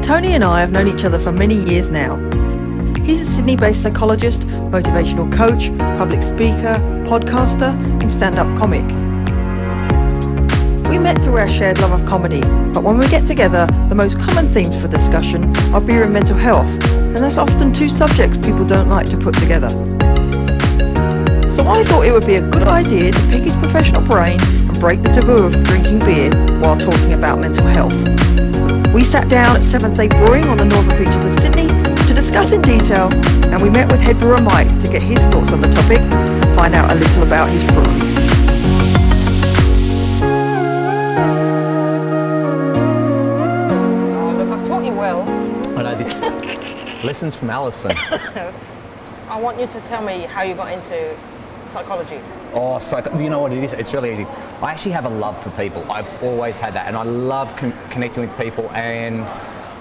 Tony and I have known each other for many years now. He's a Sydney-based psychologist, motivational coach, public speaker, podcaster, and stand-up comic. We met through our shared love of comedy, but when we get together, the most common themes for discussion are beer and mental health, and that's often two subjects people don't like to put together. So I thought it would be a good idea to pick his professional brain and break the taboo of drinking beer while talking about mental health. We sat down at Seventh Day Brewing on the northern beaches of Sydney to discuss in detail, and we met with head brewer Mike to get his thoughts on the topic and find out a little about his brewery. Oh, look, I've taught you well. I know this. Lessons from Alison. I want you to tell me how you got into psychology. Oh, you know what it is? It's really easy. I actually have a love for people. I've always had that, and I love connecting with people. And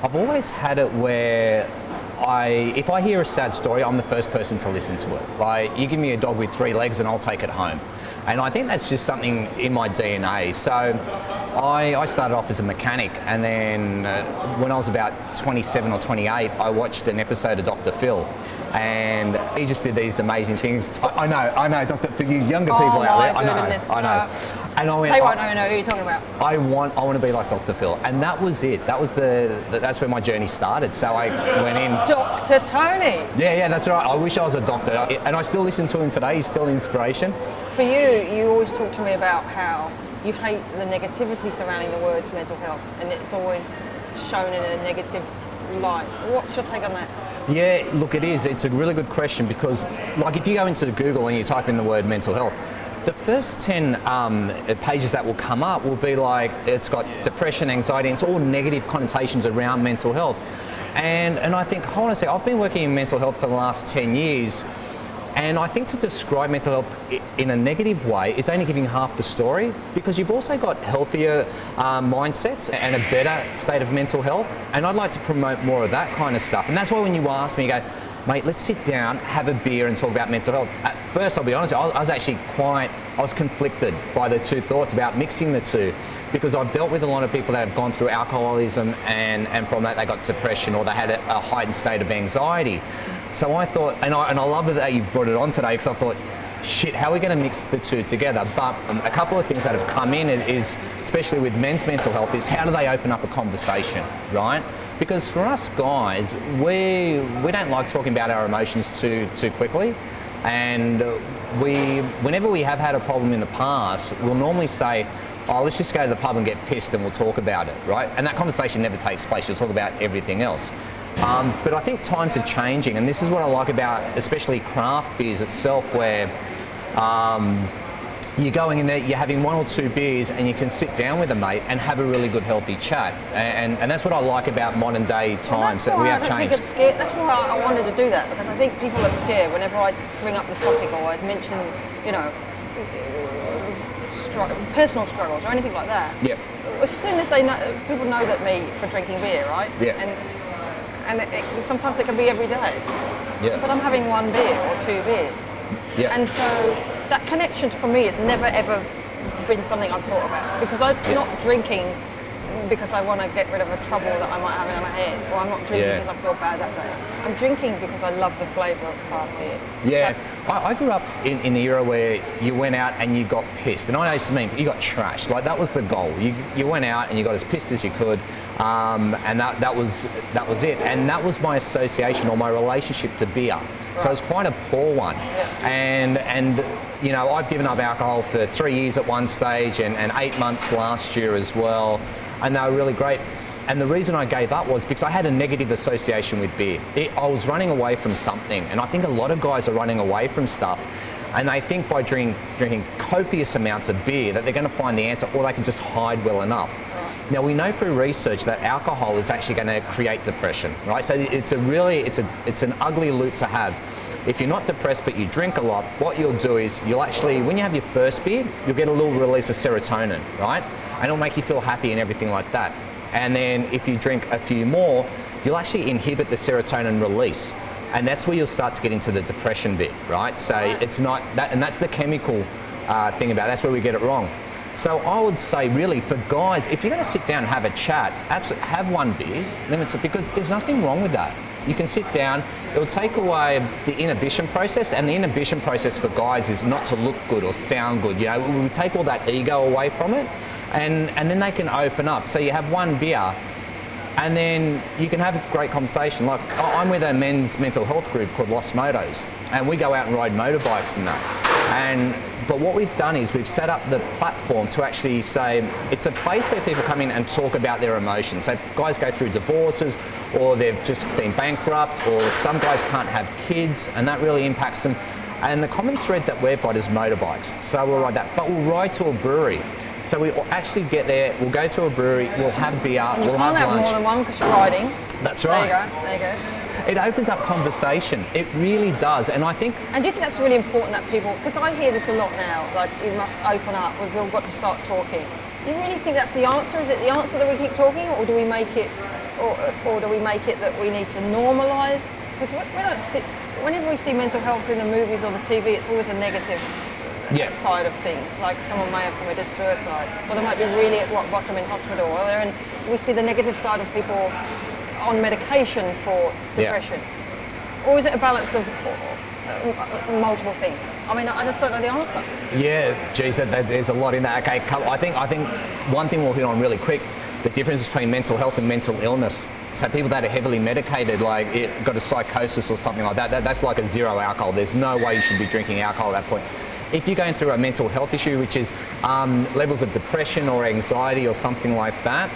I've always had it where if I hear a sad story, I'm the first person to listen to it. Like, you give me a dog with 3 legs, and I'll take it home. And I think that's just something in my DNA. So I started off as a mechanic, and then when I was about 27 or 28, I watched an episode of Dr. Phil. And he just did these amazing things. I know, Doctor, for you younger people out there, I know. And I went, they won't know who you're talking about. I want to be like Dr. Phil, and that was it. That's where my journey started. So I went in. Dr. Tony. Yeah, that's right. I wish I was a doctor, and I still listen to him today. He's still inspiration. For you always talk to me about how you hate the negativity surrounding the words mental health, and it's always shown in a negative light. What's your take on that? Yeah, look, it is. It's a really good question because, like, if you go into Google and you type in the word mental health, the first 10 pages that will come up will be like, it's got depression, anxiety, and it's all negative connotations around mental health. And I think, hold on a second, I've been working in mental health for the last 10 years, and I think to describe mental health in a negative way is only giving half the story, because you've also got healthier mindsets and a better state of mental health. And I'd like to promote more of that kind of stuff. And that's why when you ask me, you go, mate, let's sit down, have a beer and talk about mental health. At first, I'll be honest, I was conflicted by the two thoughts about mixing the two, because I've dealt with a lot of people that have gone through alcoholism and from that they got depression, or they had a heightened state of anxiety. So I thought, and I love it that you brought it on today, because I thought, shit, how are we going to mix the two together? But a couple of things that have come in is, especially with men's mental health, is how do they open up a conversation, right? Because for us guys, we don't like talking about our emotions too quickly. And whenever we have had a problem in the past, we'll normally say, oh, let's just go to the pub and get pissed and we'll talk about it, right? And that conversation never takes place. You'll talk about everything else. But I think times are changing, and this is what I like about especially craft beers itself, where you're going in there, you're having 1 or 2 beers, and you can sit down with a mate and have a really good, healthy chat. And that's what I like about modern day times, that we have changed. Think it's scared. That's why I wanted to do that, because I think people are scared whenever I bring up the topic, or I mention, personal struggles or anything like that. Yep. As soon as people know that me for drinking beer, right? Yeah. And sometimes it can be every day. Yeah. But I'm having 1 beer or 2 beers. Yeah. And so that connection for me has never ever been something I've thought about, because I'm not drinking because I want to get rid of a trouble that I might have in my head, or I'm not drinking because I feel bad that day. I'm drinking because I love the flavour of craft beer. Yeah, so, I grew up in the era where you went out and you got pissed, and I know what you mean, you got trashed. Like, that was the goal. You went out and you got as pissed as you could, and that was it. And that was my association or my relationship to beer. Right. So it was quite a poor one. Yeah. And I've given up alcohol for 3 years at one stage, and 8 months last year as well. And they were really great. And the reason I gave up was because I had a negative association with beer. I was running away from something, and I think a lot of guys are running away from stuff, and they think by drinking copious amounts of beer that they're going to find the answer, or they can just hide well enough. Now, we know through research that alcohol is actually going to create depression, right? So it's an ugly loop to have. If you're not depressed but you drink a lot, what you'll do is you'll actually, when you have your first beer, you'll get a little release of serotonin, right? And it'll make you feel happy and everything like that. And then if you drink a few more, you'll actually inhibit the serotonin release. And that's where you'll start to get into the depression bit, right? So it's not that, and that's the chemical thing about it. That's where we get it wrong. So I would say, really, for guys, if you're going to sit down and have a chat, absolutely have one beer, limit it, because there's nothing wrong with that. You can sit down, it will take away the inhibition process, and the inhibition process for guys is not to look good or sound good. You know, we take all that ego away from it, and then they can open up. So you have one beer, and then you can have a great conversation. Like, I'm with a men's mental health group called Los Motos, and we go out and ride motorbikes and that. But what we've done is we've set up the platform to actually say it's a place where people come in and talk about their emotions. So guys go through divorces, or they've just been bankrupt, or some guys can't have kids, and that really impacts them. And the common thread that we've got is motorbikes. So we'll ride that, but we'll ride to a brewery. So we actually get there, we'll go to a brewery, we'll have beer, we'll have lunch. You can't have more than one because you're riding. That's right. There you go. It opens up conversation. It really does. And I think... And do you think that's really important that people... Because I hear this a lot now, like, you must open up, we've all got to start talking. Do you really think that's the answer? Is it the answer that we keep talking, or do we make it... Or do we make it that we need to normalise? Because whenever we see mental health in the movies or the TV, it's always a negative side of things. Like someone may have committed suicide, or they might be really at rock bottom in hospital, or we see the negative side of people on medication for depression. Or is it a balance of multiple things? I mean, I just don't know the answer. Yeah, geez, there's a lot in that. Okay, I think one thing we'll hit on really quick, the difference between mental health and mental illness. So people that are heavily medicated, like got a psychosis or something like that, that's like a zero alcohol. There's no way you should be drinking alcohol at that point. If you're going through a mental health issue, which is levels of depression or anxiety or something like that,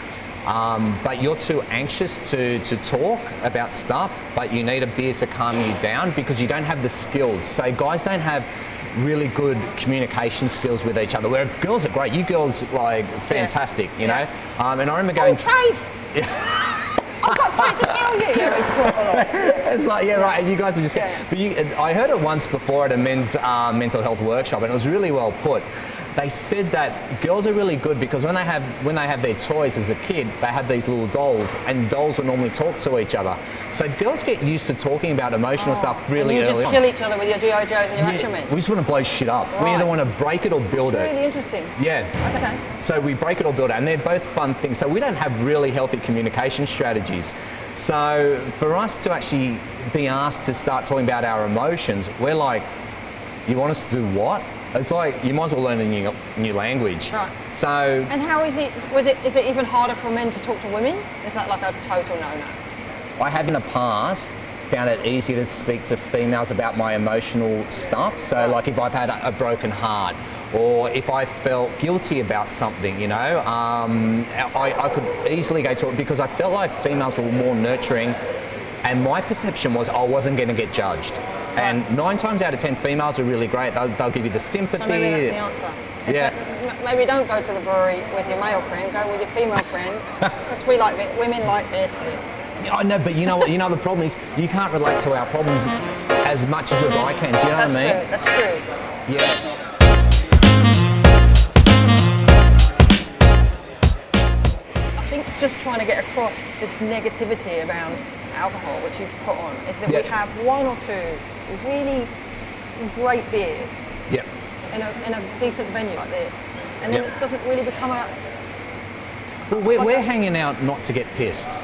but you're too anxious to talk about stuff, but you need a beer to calm you down because you don't have the skills. So guys don't have really good communication skills with each other, where girls are great. You girls, like, fantastic, you know? And I remember going... Oh, Trace! I've got something to tell you! Yeah, we talk a lot. It's like, right, and you guys are just... But I heard it once before at a men's mental health workshop, and it was really well put. They said that girls are really good because when they have their toys as a kid, they have these little dolls, and dolls will normally talk to each other. So girls get used to talking about emotional stuff really early on. You just kill each other with your G.I. Joes and your action men. We just want to blow shit up. Right. We either want to break it or build it. That's really interesting. Yeah. Okay. So we break it or build it, and they're both fun things. So we don't have really healthy communication strategies. So for us to actually be asked to start talking about our emotions, we're like, you want us to do what? It's like, you might as well learn a new language. Right. So... And how is it, is it even harder for men to talk to women? Is that like a total no-no? I have in the past found it easier to speak to females about my emotional stuff. So like if I've had a broken heart, or if I felt guilty about something, you know, I could easily go to it because I felt like females were more nurturing, and my perception was I wasn't going to get judged. And 9 times out of 10, females are really great. They'll give you the sympathy. So maybe that's the answer. Yeah. Maybe don't go to the brewery with your male friend. Go with your female friend, because women like their tea. I know, but you know what? You know the problem is you can't relate to our problems as much as a guy can. Do you know what I mean? That's true. Yeah. I think it's just trying to get across this negativity around alcohol, which you've put on, is that we have 1 or 2 really great beers in a decent venue like this, and then it doesn't really become a... Well, we're hanging out not to get pissed.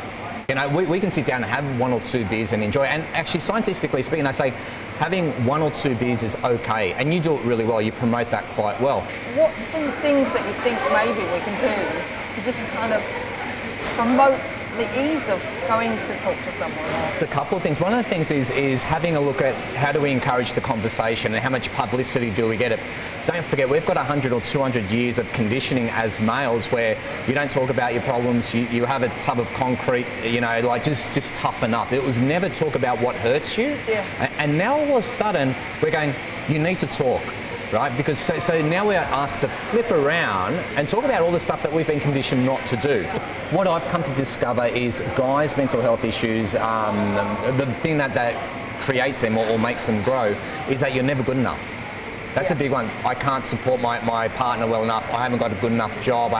You know, we can sit down and have 1 or 2 beers and enjoy it. And actually, scientifically speaking, they say having 1 or 2 beers is okay, and you do it really well. You promote that quite well. What's some things that you think maybe we can do to just kind of promote the ease of going to talk to someone? A couple of things. One of the things is having a look at how do we encourage the conversation and how much publicity do we get it. Don't forget, we've got 100 or 200 years of conditioning as males where you don't talk about your problems, you have a tub of concrete, you know, like just toughen up. It was never talk about what hurts you. Yeah. And now all of a sudden we're going, you need to talk. Right, because so now we're asked to flip around and talk about all the stuff that we've been conditioned not to do. What I've come to discover is guys' mental health issues, the thing that creates them or makes them grow is that you're never good enough. That's a big one. I can't support my partner well enough. I haven't got a good enough job.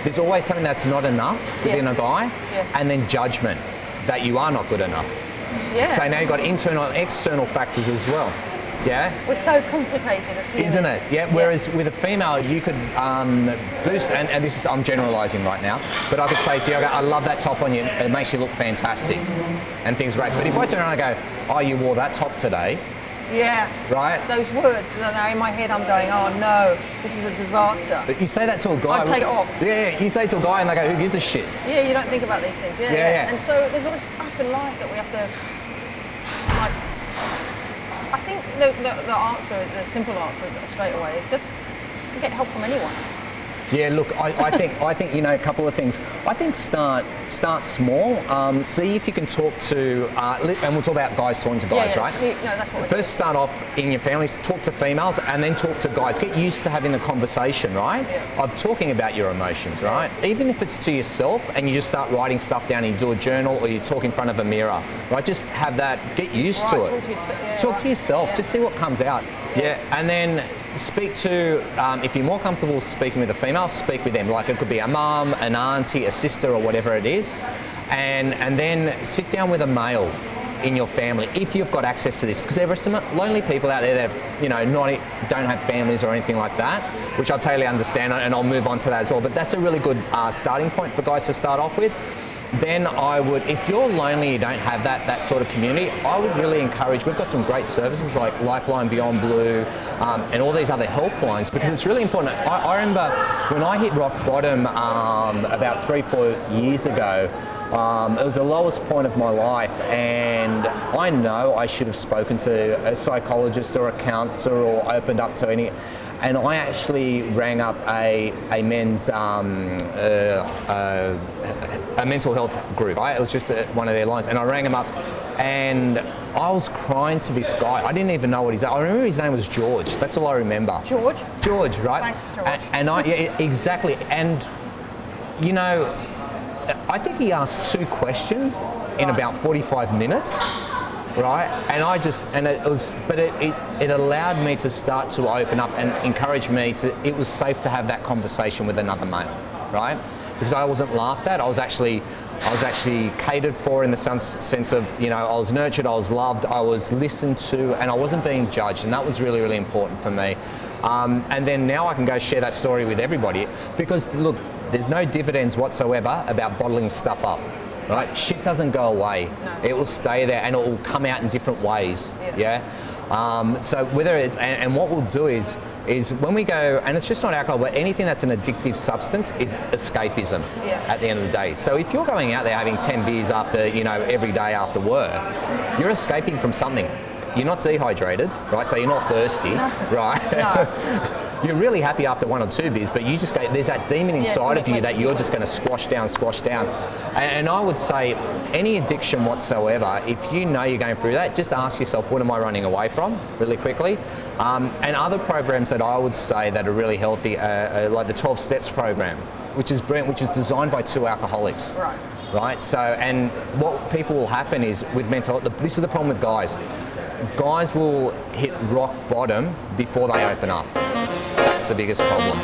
There's always something that's not enough within a guy, and then judgment that you are not good enough. Yeah. So now you've got internal and external factors as well. Yeah. We're so complicated as humans. Isn't it? Yeah. Whereas with a female, you could boost, and this is, I'm generalising right now, but I could say to you, I love that top on you. It makes you look fantastic, and things are great. But if I turn around and go, oh, you wore that top today. Yeah. Right. Those words, now in my head, I'm going, oh no, this is a disaster. But you say that to a guy. I'd take it off. Yeah. You say it to a guy, and they go, who gives a shit? Yeah, you don't think about these things. Yeah. And so there's all this stuff in life that we have to, like, I think the answer, the simple answer straight away is just get help from anyone. Yeah, look, I think a couple of things. I think start small. See if you can talk to, and we'll talk about guys talking to guys, right? No, that's what we're First, start off in your families, talk to females, and then talk to guys. Get used to having the conversation, right? Yeah. Of talking about your emotions, right? Even if it's to yourself, and you just start writing stuff down, and you do a journal, or you talk in front of a mirror, right? Just have that. Get used to it. Talk to yourself. Yeah. Just see what comes out. Yeah, and then speak to, if you're more comfortable speaking with a female, speak with them. Like it could be a mum, an auntie, a sister, or whatever it is. And then sit down with a male in your family if you've got access to this, because there are some lonely people out there that don't have families or anything like that, which I totally understand, and I'll move on to that as well. But that's a really good starting point for guys to start off with. Then I would, if you're lonely, you don't have that sort of community, I would really encourage, we've got some great services like Lifeline, Beyond Blue, and all these other helplines, because it's really important. I remember when I hit rock bottom about 3-4 years ago, it was the lowest point of my life, and I know I should have spoken to a psychologist or a counsellor or opened up to any. And I actually rang up a men's a mental health group. Right? It was just one of their lines, and I rang him up, and I was crying to this guy. I didn't even know what his name. I remember his name was George. That's all I remember. George, right? Thanks, George. Exactly. And I think he asked 2 questions in about 45 minutes. Right, and it allowed me to start to open up and encourage me to. It was safe to have that conversation with another male, right? Because I wasn't laughed at. I was actually catered for in the sense of, I was nurtured, I was loved, I was listened to, and I wasn't being judged, and that was really, really important for me. And then now I can go share that story with everybody, because look, there's no dividends whatsoever about bottling stuff up. Right, shit doesn't go away. No. It will stay there, and it will come out in different ways. Yeah. So and what we'll do is when we go, and it's just not alcohol, but anything that's an addictive substance is escapism. At the end of the day. So if you're going out there having 10 beers after every day after work, you're escaping from something. You're not dehydrated, right? So you're not thirsty, right? No. You're really happy after 1 or 2 beers, but you just there's that demon inside of you that you're just going to squash down. And I would say any addiction whatsoever, if you know you're going through that, just ask yourself, what am I running away from, really quickly? And other programs that I would say that are really healthy, like the 12 Steps program, which is brilliant, which is designed by 2 alcoholics. Right. So, and what people will happen is with mental health, this is the problem with guys. Guys will hit rock bottom before they open up. That's the biggest problem.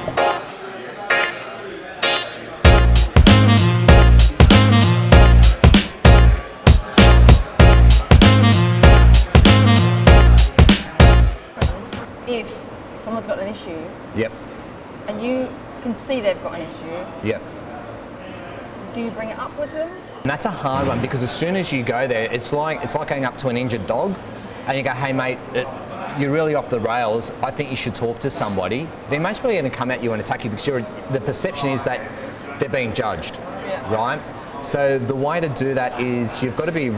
If someone's got an issue, Yep. and you can see they've got an issue, Yep. do you bring it up with them? And that's a hard one, because as soon as you go there, it's like going up to an injured dog, and you go, hey mate, you're really off the rails. I think you should talk to somebody. They're most probably going to come at you and attack you, because the perception is that they're being judged, right? So the way to do that is you've got to be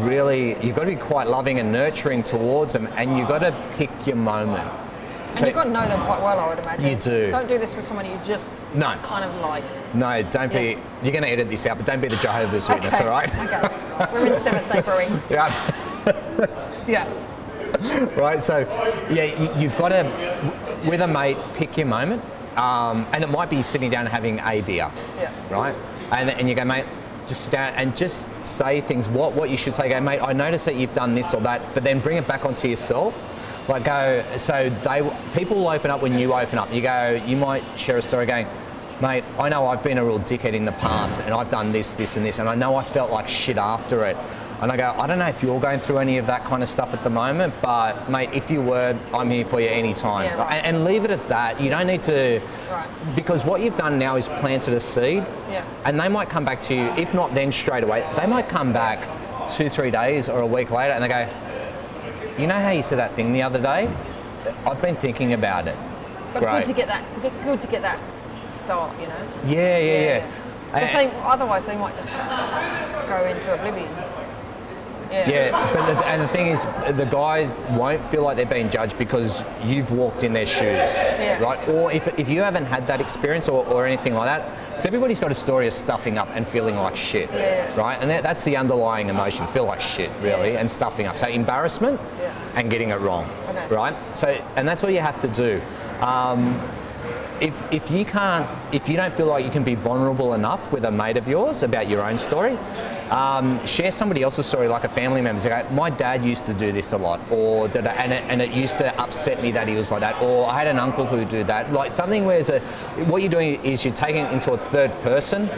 quite loving and nurturing towards them, and you've got to pick your moment. And you've got to know them quite well, I would imagine. You do. Don't do this with someone you just kind of like. No, don't be. You're going to edit this out, but don't be the Jehovah's Witness, all right? Okay. We're in 7th Day Brewing. Yeah. Right, so you've got to, with a mate, pick your moment, and it might be sitting down and having a beer, right? And you go, mate, just sit down and just say things. What you should say, go, mate, I notice that you've done this or that, but then bring it back onto yourself. Like people will open up when you open up. You might share a story going, mate, I know I've been a real dickhead in the past, and I've done this, and this, and I know I felt like shit after it. And I go, I don't know if you're going through any of that kind of stuff at the moment, but mate, if you were, I'm here for you anytime. Yeah, right. And leave it at that. You don't need to, because what you've done now is planted a seed, and they might come back to you, if not then straight away, they might come back 2-3 days or a week later and they go, you know how you said that thing the other day? I've been thinking about it. But Great. good to get that start, you know? Yeah. Because otherwise they might just go into oblivion. But and the thing is, the guys won't feel like they're being judged because you've walked in their shoes, right? Or if you haven't had that experience or anything like that, because everybody's got a story of stuffing up and feeling like shit, right? And that's the underlying emotion, feel like shit, really, and stuffing up. So embarrassment and getting it wrong, right? So, and that's all you have to do. If you don't feel like you can be vulnerable enough with a mate of yours about your own story, share somebody else's story, like a family member. Say, my dad used to do this a lot, or and it used to upset me that he was like that, or I had an uncle who do that. Like something where what you're doing is you're taking it into a third person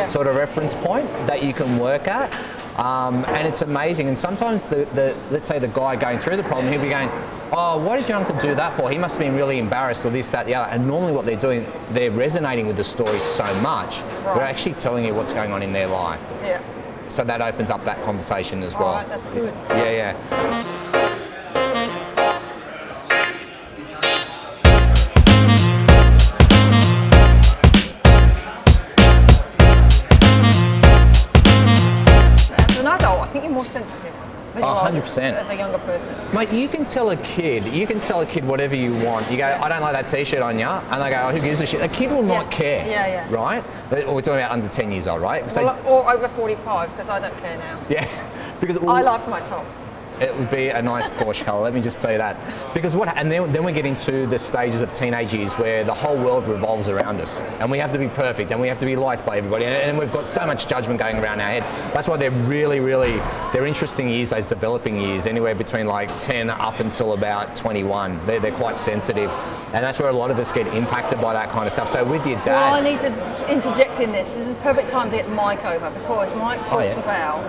sort of reference point that you can work at. And it's amazing. And sometimes let's say the guy going through the problem, he'll be going, oh, why did your uncle do that for? He must have been really embarrassed, or this, that, the other. And normally what they're doing, they're resonating with the story so much, they're actually telling you what's going on in their life. Yeah. So that opens up that conversation as well. Right, that's good. Yeah. More sensitive than you are 100%. as a younger person. Mate, you can tell a kid whatever you want. You go, I don't like that t-shirt on you, and they go, oh, who gives a shit? A kid will not care, right? We're talking about under 10 years old, right? So, or over 45, because I don't care now. Yeah, because I like my top. It would be a nice Porsche colour, let me just tell you that. Because then we get into the stages of teenage years where the whole world revolves around us. And we have to be perfect, and we have to be liked by everybody. And we've got so much judgment going around our head. That's why they're they're interesting years, those developing years, anywhere between like 10 up until about 21. They're quite sensitive. And that's where a lot of us get impacted by that kind of stuff. So with your dad... Well, I need to interject in this. This is a perfect time to get Mike over, because Mike talks about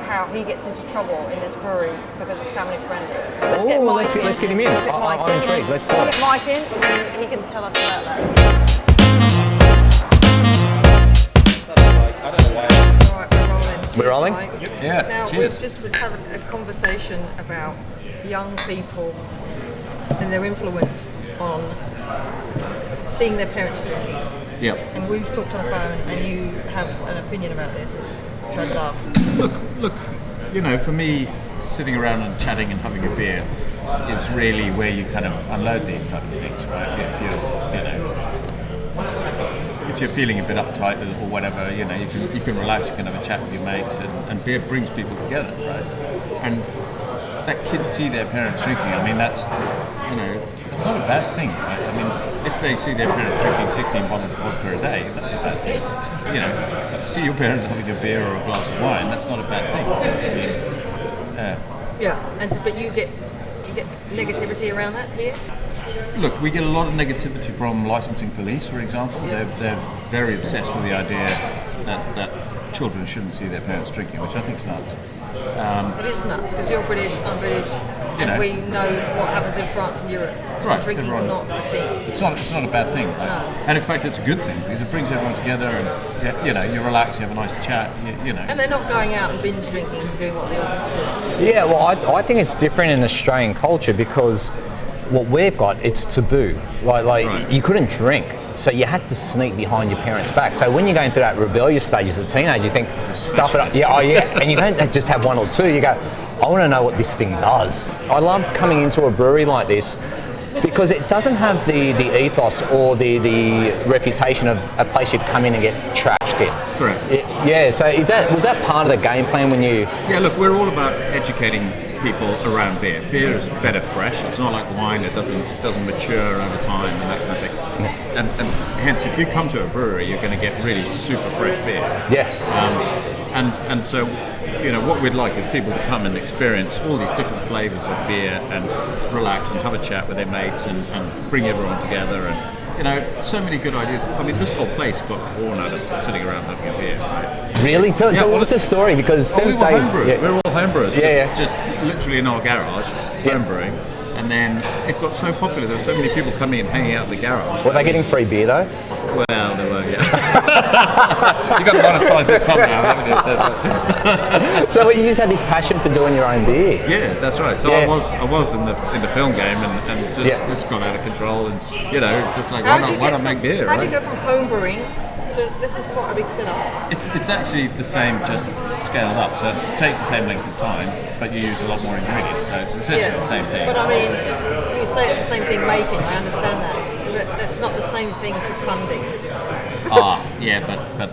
how he gets into trouble in this brewery because it's family friendly. So let's get him in. I'm intrigued. Let's do it. Get Mike in, and he can tell us about that. All right, we're rolling. Cheers, we're rolling? Mike. Yeah. Now cheers. we've just had a conversation about young people and their influence on seeing their parents drinking. Yep. And we've talked on the phone, and you have an opinion about this, which I love. Look, you know, for me, sitting around and chatting and having a beer is really where you kind of unload these type of things, right? If you're feeling a bit uptight or whatever, you know, you can relax, you can have a chat with your mates, and beer brings people together, right? And that kids see their parents drinking, I mean, that's, you know, it's not a bad thing, right? I mean, if they see their parents drinking 16 bottles of vodka a day, that's a bad thing. You know, to see your parents having a beer or a glass of wine, that's not a bad thing. I mean, but you get negativity around that here? Look, we get a lot of negativity from licensing police, for example. They're very obsessed with the idea that children shouldn't see their parents drinking, which I think is nuts. It is nuts, because you're British, I'm British, and we know what happens in France and Europe. Right, drinking is not a thing. It's not a bad thing. Right? No. And in fact, it's a good thing, because it brings everyone together, and you know, you relax, you have a nice chat, you know. And they're not going out and binge drinking and doing what they always do. Yeah, well, I think it's different in Australian culture, because what we've got, it's taboo. Like right. You couldn't drink, so you had to sneak behind your parents' back. So when you're going through that rebellious stage as a teenager, you think, stuff it up. Yeah, and you don't just have one or two. You go, I want to know what this thing does. I love coming into a brewery like this, because it doesn't have the ethos or the reputation of a place you'd come in and get trashed in. Correct. So was that part of the game plan when you... Yeah, look, we're all about educating people around beer. Beer is better fresh. It's not like wine that doesn't mature over time and that kind of thing. Yeah. And hence, if you come to a brewery, you're going to get really super fresh beer. Yeah. And so, you know, what we'd like is people to come and experience all these different flavours of beer and relax and have a chat with their mates and bring everyone together so many good ideas. I mean, this whole place got born out of sitting around having a beer. Right? Really? What's the story? Because we were homebrewers. Yeah. We were all homebrewers. Yeah, Just literally in our garage, homebrewing. And then it got so popular. There were so many people coming and hanging out in the garage. Were they getting free beer though? Well, they were, yeah. You got to monetize it somehow, haven't you? So you just had this passion for doing your own beer. Yeah, that's right. So I was in the film game, and this got out of control, and just like why not make beer? How do you go from home brewing to this is quite a big setup? It's actually the same, just scaled up. So it takes the same length of time, but you use a lot more ingredients. So it's essentially the same thing. But I mean, you say it's the same thing making. I understand that. But that's not the same thing to funding. But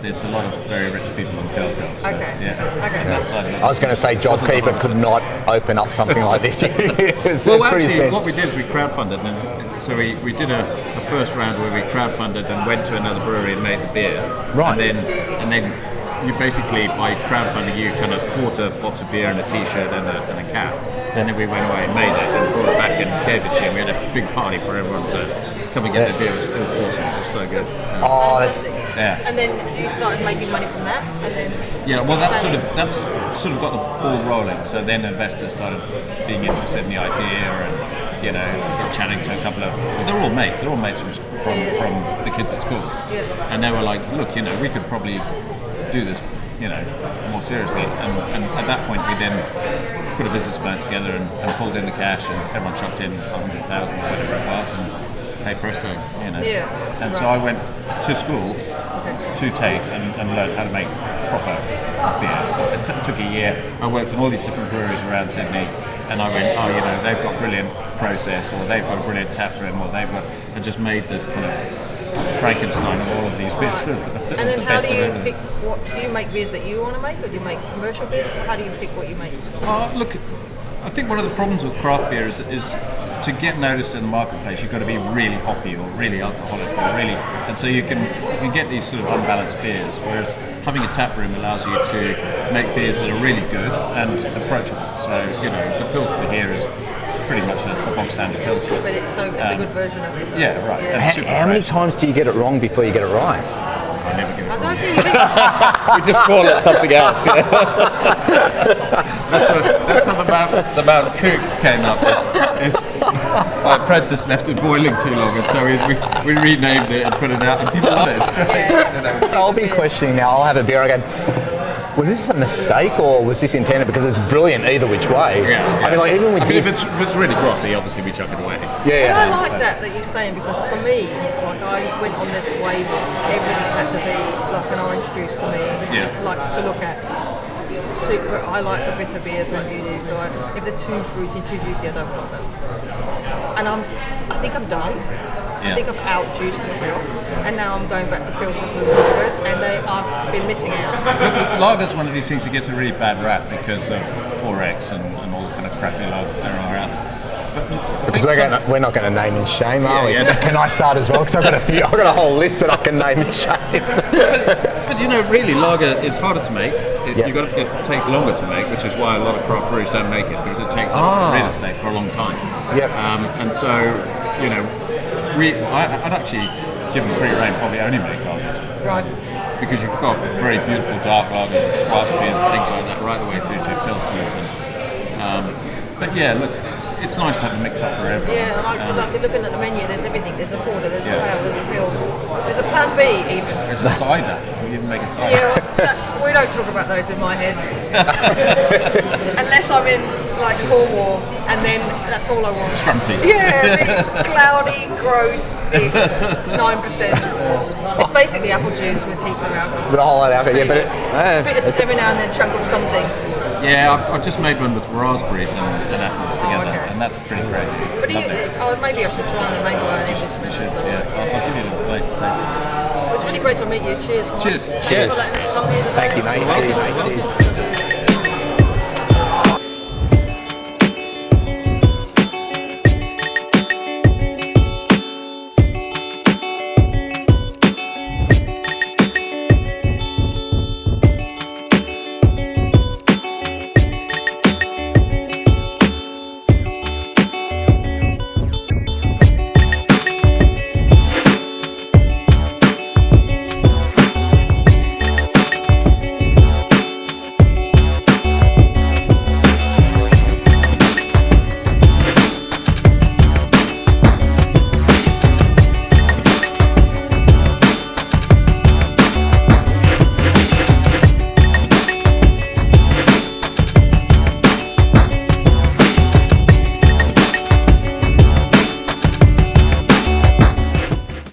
there's a lot of very rich people in Fairfield. So, Okay. Yeah. Okay. That's I was going to say JobKeeper could not open up something like this. Actually, what we did is we crowdfunded, and so we did a first round where we crowdfunded and went to another brewery and made the beer. Right. And then you basically, by crowdfunding, you kind of bought a box of beer and a T-shirt and a cap, and then we went away and made it and brought it back and gave it to you. And we had a big party for everyone to come and get the beer. It was awesome. It was so good. Fantastic. Yeah. And then you started making money from that, and then that's sort of got the ball rolling. So then investors started being interested in the idea, and we got chatting to a couple of. They're all mates. They're all mates from the kids at school. Yes. And they were like, look, we could probably do this, more seriously. And at that point, we then put a business plan together and pulled in the cash, and everyone chucked in 100,000 or whatever it was, and hey presto, Yeah. And so I went to school to TAFE and learned how to make proper beer. It took a year. I worked in all these different breweries around Sydney, and I went, they've got brilliant process, or they've got a brilliant tap room, or and just made this kind of Frankenstein of all of these bits. And then how do you pick? Do you make beers that you want to make, or do you make commercial beers? How do you pick what you make? Look, I think one of the problems with craft beer is to get noticed in the marketplace, you've got to be really hoppy or really alcoholic and so you can get these sort of unbalanced beers, whereas having a tap room allows you to make beers that are really good and approachable. So the Pilsner here is pretty much a bog standard Pilsner. But it's a good version of it. Yeah, right. Yeah. And super How many fresh. times do you get it wrong before you get it right? I never get it I wrong. don't think you We just call it something else. Yeah. that's how the Mount Cook came up. My apprentice left it boiling too long, and so we renamed it and put it out, and people love it. It's great. I'll be questioning now. I'll have a beer. I go, was this a mistake or was this intended? Because it's brilliant either which way. Yeah. I mean, like even with if this. it's really grossy, obviously we chuck it away. Yeah. I like that you're saying, because for me, like I went on this wave of everything had to be like an orange juice for me. Like to look at. Super, I like the bitter beers like you do. So if they're too fruity, too juicy, I don't want them. And I think I'm done. I think I've out-juiced myself, and now I'm going back to Pilsners and lagers, and I've been missing out. Lager's one of these things that gets a really bad rap because of 4X and all the kind of crappy lagers there are out. Because we're not going to name and shame, are we? Yeah. Can I start as well? Because I've got a whole list that I can name and shame. But really, lager is harder to make. It takes longer to make, which is why a lot of craft breweries don't make it, because it takes up real estate for a long time. Yep. And so, I'd actually give them free rein, probably only make lagers. Right. Because you've got very beautiful dark lagers and Schwarz beers and things like that, right the way through to Pilsners. But yeah, look, it's nice to have a mix up for everyone. Yeah, like looking at the menu, there's everything. There's a porter, there's a ale, there's a pills, there's a plan B even. There's a cider. We even make a cider. Yeah, we don't talk about those in my head. Unless I'm in like Cornwall, and then that's all I want. Scrumpy. Yeah, cloudy, gross, thick, 9%. It's basically apple juice with heaps of alcohol. With a whole lot of alcohol, Every now and then, a chunk of something. Yeah, I've just made one with raspberries and apples together, and that's pretty crazy. But maybe I should try and make one. You should, yeah. I'll give you a little flavour taste. It was really great to meet you. Cheers. Mike. Cheers. Thanks Cheers. for letting us come here today. Thank you, mate. Cheers.